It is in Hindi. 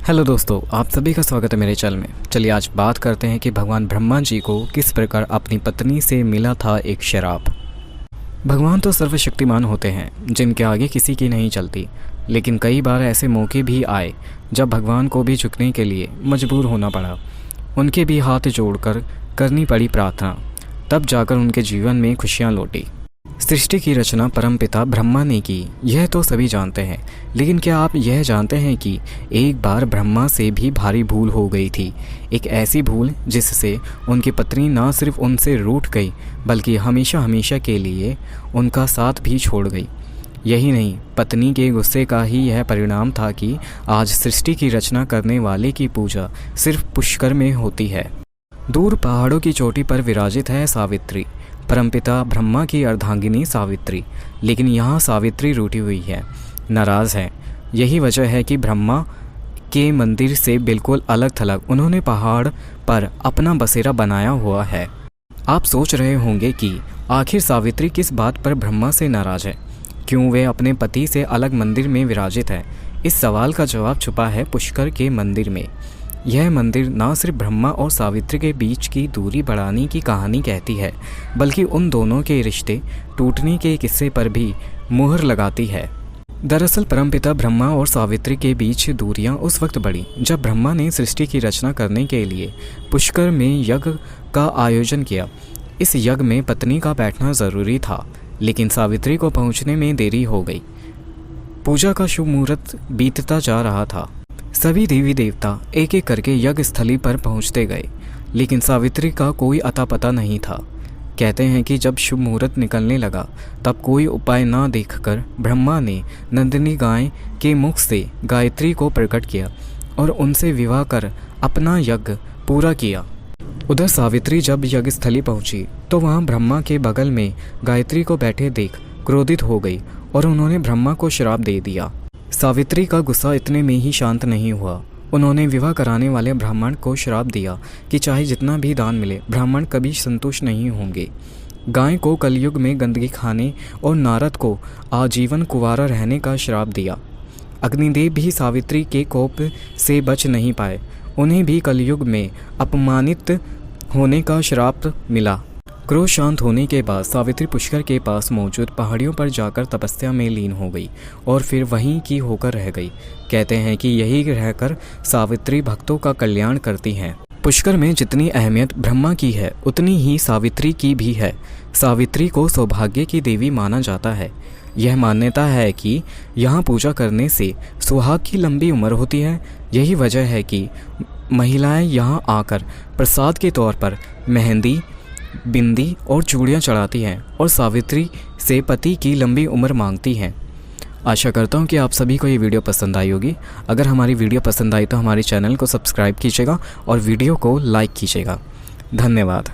हेलो दोस्तों, आप सभी का स्वागत है मेरे चैनल में। चलिए आज बात करते हैं कि भगवान ब्रह्मा जी को किस प्रकार अपनी पत्नी से मिला था एक श्राप। भगवान तो सर्वशक्तिमान होते हैं जिनके आगे किसी की नहीं चलती, लेकिन कई बार ऐसे मौके भी आए जब भगवान को भी झुकने के लिए मजबूर होना पड़ा। उनके भी हाथ जोड़कर करनी पड़ी प्रार्थना, तब जाकर उनके जीवन में खुशियाँ लौटी। सृष्टि की रचना परमपिता ब्रह्मा ने की, यह तो सभी जानते हैं। लेकिन क्या आप यह जानते हैं कि एक बार ब्रह्मा से भी भारी भूल हो गई थी। एक ऐसी भूल जिससे उनकी पत्नी ना सिर्फ उनसे रूठ गई बल्कि हमेशा हमेशा के लिए उनका साथ भी छोड़ गई। यही नहीं, पत्नी के गुस्से का ही यह परिणाम था कि आज सृष्टि की रचना करने वाले की पूजा सिर्फ पुष्कर में होती है। दूर पहाड़ों की चोटी पर विराजित है सावित्री, परमपिता ब्रह्मा की अर्धांगिनी सावित्री। लेकिन यहाँ सावित्री रूठी हुई है, नाराज़ है। यही वजह है कि ब्रह्मा के मंदिर से बिल्कुल अलग थलग उन्होंने पहाड़ पर अपना बसेरा बनाया हुआ है। आप सोच रहे होंगे कि आखिर सावित्री किस बात पर ब्रह्मा से नाराज़ है, क्यों वे अपने पति से अलग मंदिर में विराजित है। इस सवाल का जवाब छुपा है पुष्कर के मंदिर में। यह मंदिर न सिर्फ ब्रह्मा और सावित्री के बीच की दूरी बढ़ाने की कहानी कहती है, बल्कि उन दोनों के रिश्ते टूटने के किस्से पर भी मुहर लगाती है। दरअसल परमपिता ब्रह्मा और सावित्री के बीच दूरियां उस वक्त बढ़ी जब ब्रह्मा ने सृष्टि की रचना करने के लिए पुष्कर में यज्ञ का आयोजन किया। इस यज्ञ में पत्नी का बैठना ज़रूरी था, लेकिन सावित्री को पहुँचने में देरी हो गई। पूजा का शुभ मुहूर्त बीतता जा रहा था। सभी देवी देवता एक एक करके यज्ञ स्थली पर पहुंचते गए, लेकिन सावित्री का कोई अता पता नहीं था। कहते हैं कि जब शुभ मुहूर्त निकलने लगा तब कोई उपाय ना देखकर ब्रह्मा ने नंदिनी गाय के मुख से गायत्री को प्रकट किया और उनसे विवाह कर अपना यज्ञ पूरा किया। उधर सावित्री जब यज्ञ स्थली पहुंची तो वहां ब्रह्मा के बगल में गायत्री को बैठे देख क्रोधित हो गई और उन्होंने ब्रह्मा को श्राप दे दिया। सावित्री का गुस्सा इतने में ही शांत नहीं हुआ। उन्होंने विवाह कराने वाले ब्राह्मण को श्राप दिया कि चाहे जितना भी दान मिले ब्राह्मण कभी संतुष्ट नहीं होंगे। गाय को कलयुग में गंदगी खाने और नारद को आजीवन कुंवारा रहने का श्राप दिया। अग्निदेव भी सावित्री के कोप से बच नहीं पाए, उन्हें भी कलयुग में अपमानित होने का श्राप मिला। क्रोध शांत होने के बाद सावित्री पुष्कर के पास मौजूद पहाड़ियों पर जाकर तपस्या में लीन हो गई और फिर वहीं की होकर रह गई। कहते हैं कि यही रहकर सावित्री भक्तों का कल्याण करती हैं। पुष्कर में जितनी अहमियत ब्रह्मा की है उतनी ही सावित्री की भी है। सावित्री को सौभाग्य की देवी माना जाता है। यह मान्यता है कि यहाँ पूजा करने से सुहाग की लंबी उम्र होती है। यही वजह है कि महिलाएं यहाँ आकर प्रसाद के तौर पर मेहंदी, बिंदी और चूड़ियाँ चढ़ाती हैं और सावित्री से पति की लंबी उम्र मांगती हैं। आशा करता हूँ कि आप सभी को ये वीडियो पसंद आई होगी। अगर हमारी वीडियो पसंद आई तो हमारे चैनल को सब्सक्राइब कीजिएगा और वीडियो को लाइक कीजिएगा। धन्यवाद।